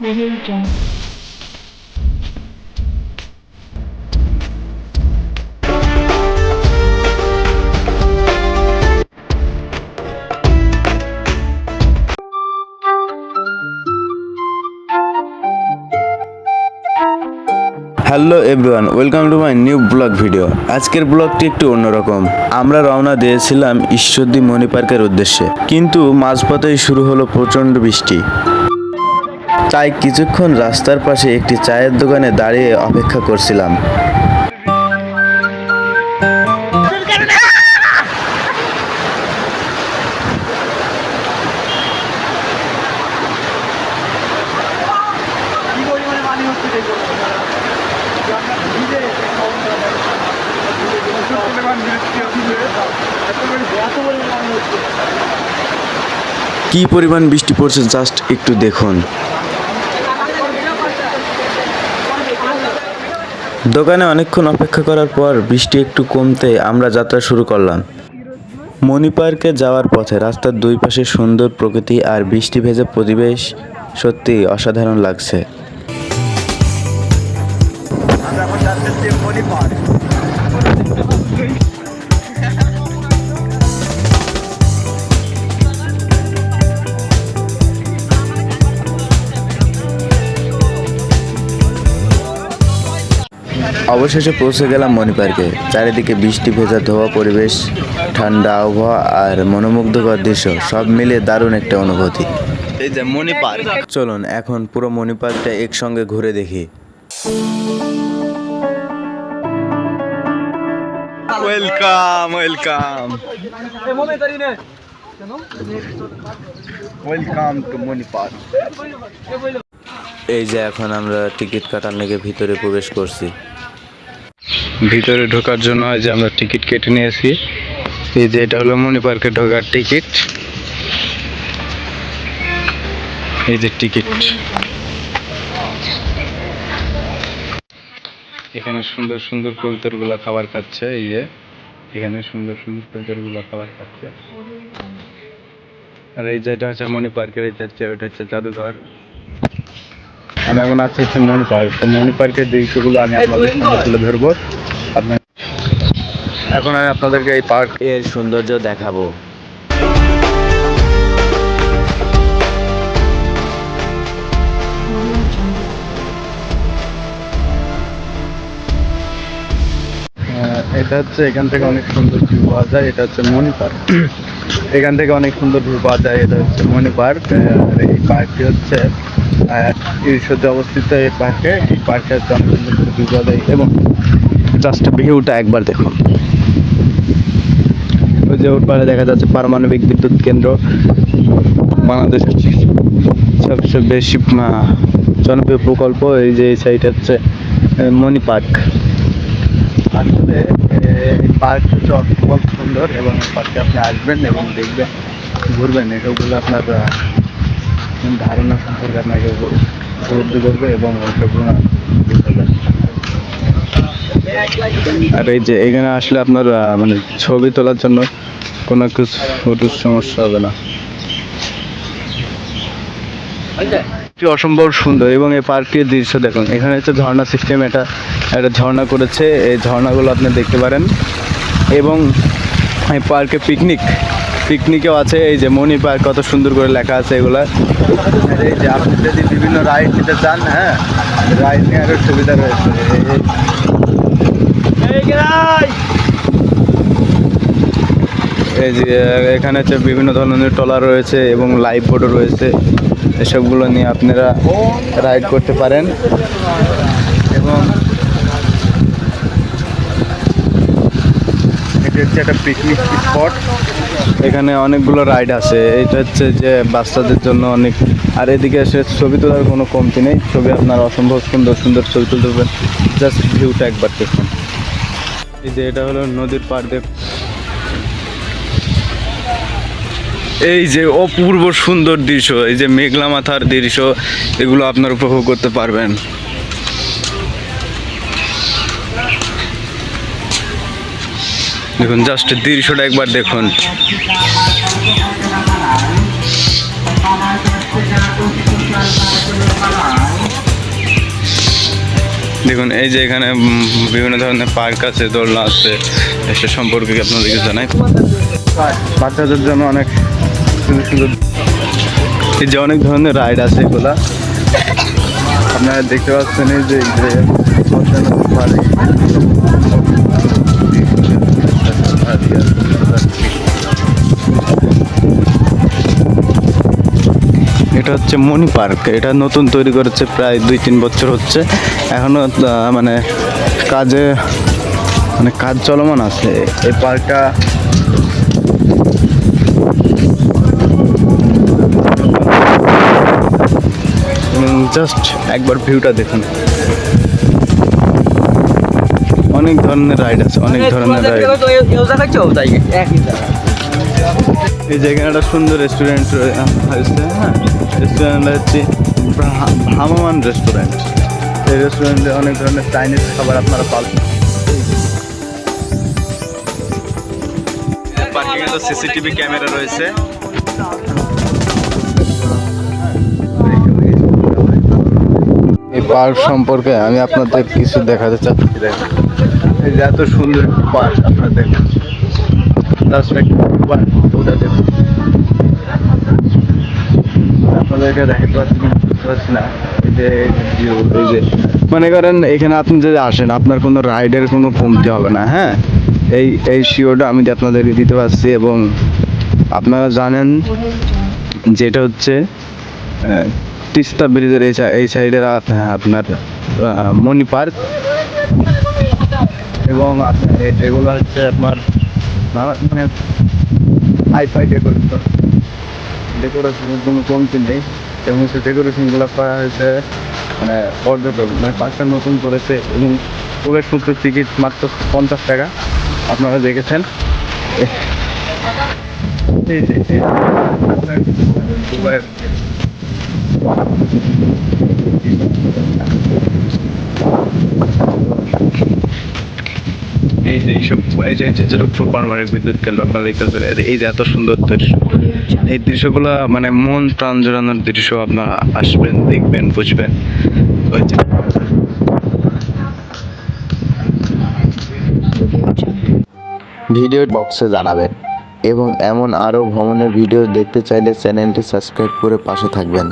Hello everyone, welcome to my new blog video. আজকের ব্লগটি একটু অন্যরকম। আমরা রওনা দিয়েছিলাম ঈশ্বরদী মণি পার্কের উদ্দেশ্যে, কিন্তু মাঝপথেই শুরু হলো প্রচণ্ড বৃষ্টি। তাই কিছুক্ষণ রাস্তার পাশে একটি চায়ের দোকানে দাঁড়িয়ে অপেক্ষা করছিলাম। কি পরিমাণ বৃষ্টি পড়ছে জাস্ট একটু দেখুন। দোকানে অনেকক্ষণ অপেক্ষা করার পর বৃষ্টি একটু কমতে আমরা যাত্রা শুরু করলাম। মণি পার্কে যাওয়ার পথে রাস্তার দুই পাশে সুন্দর প্রকৃতি আর বৃষ্টি ভেজা পরিবেশ সত্যি অসাধারণ লাগছে। অবশেষে পৌঁছে গেলাম মণি পার্কে। চারিদিকে বৃষ্টি ভেজা ধোয়া পরিবেশ, ঠান্ডা আবহাওয়া আর মনোমুগ্ধকর দৃশ্য সব মিলে দারুণ একটা অনুভূতি। এই যে মণি পার্ক, চলুন এখন পুরো মণি পার্কটা একসঙ্গে ঘুরে দেখি। Welcome welcome welcome to Mani park. এই যে এখন আমরা টিকিট কাটার লেগে ভিতরে প্রবেশ করছি। ভিতরে ঢোকার জন্য যে আমরা টিকিট কেটে নিয়েছি। এই যে এটা হলো মণি পার্কে ঢোকার টিকিট। এই যে টিকিট, এখানে সুন্দর সুন্দর কবুতরগুলো খাবার খাচ্ছে। এই যে এখানে সুন্দর সুন্দর কবুতরগুলো খাবার খাচ্ছে। আর এই যে এটা হচ্ছে মণি পার্কের, এটা হচ্ছে জাদুঘর। আমি এখন আছি হচ্ছে মণি পার্ক। মণি পার্কের দৃশ্যগুলো আমি আপনাদের সামনে তুলে ধরবো। এখন আমি আপনাদেরকে এই পার্কের সৌন্দর্য দেখাবো। এটা হচ্ছে এখান থেকে অনেক সুন্দর ভিউ পাওয়া যায়। এটা হচ্ছে মণি পার্ক, এখান থেকে অনেক সুন্দর ভিউ পাওয়া যায়। এটা হচ্ছে মণি পার্ক। এই পার্কটি হচ্ছে ঈশ্বরদীতে অবস্থিত। এই পার্কে হচ্ছে অনেক সুন্দর ভিউ পাওয়া যায় এবং জাস্ট ভিউটা একবার দেখুন। ওই যে ওপারে দেখা যাচ্ছে পারমাণবিক বিদ্যুৎ কেন্দ্র, বাংলাদেশের সবচেয়ে বেশি জনপ্রিয় প্রকল্প। এই যে এই সাইড হচ্ছে মণি পার্ক। আসলে এই পার্ক হচ্ছে অত্যন্ত সুন্দর এবং এই পার্কে আপনি আসবেন এবং দেখবেন, ঘুরবেন, এসবগুলো আপনার ধারণা সম্পর্কে আপনাকে উপলব্ধি করবে এবং ওইসবগুলো। আর এই যে এখানে আসলে আপনার মানে ছবি তোলার জন্য কোনো কিছু সমস্যা হবে না। অসম্ভব সুন্দর এবং এই পার্কটির দৃশ্য দেখুন। এখানে হচ্ছে ঝর্ণা সিস্টেম, এটা একটা ঝর্ণা করেছে। এই ঝর্ণাগুলো আপনি দেখতে পারেন এবং এই পার্কে পিকনিকেও আছে। এই যে মণি পার্ক কত সুন্দর করে লেখা আছে এগুলা। এই যে আপনি যদি বিভিন্ন রাইড নিতে চান, হ্যাঁ, রাইড নেওয়ার সুবিধা রয়েছে। এই যে এখানে হচ্ছে বিভিন্ন ধরনের ট্রলার রয়েছে এবং লাইফ বোটও রয়েছে। এসবগুলো নিয়ে আপনারা রাইড করতে পারেন এবং এটি হচ্ছে একটা পিকনিক স্পট। এখানে অনেকগুলো রাইড আছে। এটা হচ্ছে যে বাচ্চাদের জন্য অনেক। আর এদিকে এসে ছবি তোলার কোনো কমতি নেই। ছবি আপনার অসম্ভব সুন্দর সুন্দর ছবি তুলতে পারবেন। জাস্ট ভিউটা একবার দেখুন। এই যে এটা হলো নদীর পাড়। এই যে অপূর্ব সুন্দর দৃশ্য, এই যে মেঘলা মাথার দৃশ্য, এগুলো আপনারা উপভোগ করতে পারবেন। দেখুন, জাস্ট দৃশ্যটা একবার দেখুন। দেখুন এই যে এখানে বিভিন্ন ধরনের পার্ক আছে, দোলনা আছে, এসব সম্পর্কে আপনাদেরকে জানাই। বাচ্চাদের জন্য অনেক সুন্দর সুন্দর এই যে অনেক ধরনের রাইড আছে, এগুলা আপনারা দেখতে পাচ্ছেন। এই যে এটা হচ্ছে মণি পার্ক। এটা নতুন তৈরি করেছে, প্রায় 2-3 বছর হচ্ছে। এখনো মানে কাজ চলমান আছে এই পার্কটা। জাস্ট একবার ভিউটা দেখুন। অনেক ধরনের রাইড আছে, অনেক ধরনের রাইড। এই জায়গায় একটা সুন্দর রেস্টুরেন্ট হয়েছে। হ্যাঁ, রেস্টুরেন্ট হচ্ছে ভ্রাম্যমান রেস্টুরেন্ট। এই রেস্টুরেন্টে অনেক ধরনের চাইনিজ খাবার আপনারা পাবেন। পার্কিংয়ে তো সিসিটিভি ক্যামেরা রয়েছে। এই পার্ক সম্পর্কে আমি আপনাদের কিছু দেখাতে চাচ্ছি। দেখেন এই যে এত সুন্দর পার্ক, আপনারা দেখেন। আপনাদেরকে দেখাতে পারছি না। এই যে মনে করেন এখানে আপনি যদি আসেন, আপনার কোনো রাইডের কোনো কমতি হবে না। হ্যাঁ, এই শিওরটা আমি আপনাদেরকে দিতে পারছি। এবং আপনারা জানেন যেটা হচ্ছে তিস্তা ব্রিজের এই সাইডের আপনার মণি পার্ক। এবং এগুলো হচ্ছে আপনার মানে হাই-ফাই ডেকোরেশনের কোনো কমতি নেই। এবং সেই ডেকোরেশনগুলো করা হয়েছে মানে পর্যটক, মানে পার্কটা নতুন করেছে। এবং প্রবেশ মুক্তির টিকিট মাত্র 50 টাকা। আপনারা দেখেছেন। এই যে এইসব পারমাণবিক বিদ্যুৎ কেন্দ্র আপনারা দেখতেছেন। এই যে এত সুন্দর দৃশ্য, এই দৃশ্যগুলো মানে মন প্রাণ জোড়ানোর দৃশ্য। আপনারা আসবেন, দেখবেন, বুঝবেন। ভিডিও বক্সে জানাবেন এবং এমন আরও ভ্রমণের ভিডিও দেখতে চাইলে চ্যানেলটি সাবস্ক্রাইব করে পাশে থাকবেন।